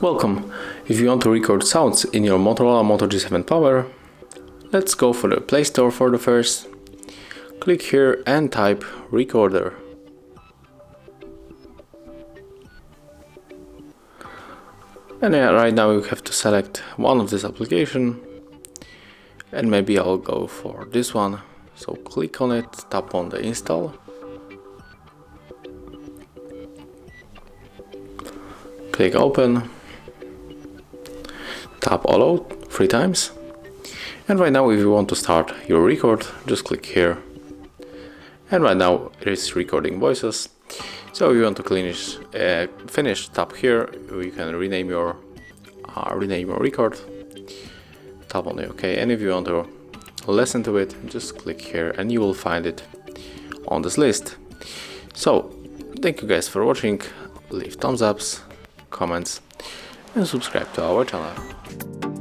Welcome! If you want to record sounds in your Motorola Moto G7 Power, let's go for the Play Store for the first. Click here and type Recorder. And right now you have to select one of this application, and maybe I'll go for this one. So click on it, tap on the install. Click open. Tap allow 3 times. And right now if you want to start your record, just click here. And right now it is recording voices. So if you want to finish, tap here. You can rename your record. Tap on the OK. And if you want to listen to it, just click here and you will find it on this list. So thank you guys for watching. Leave thumbs ups, comments, and subscribe to our channel.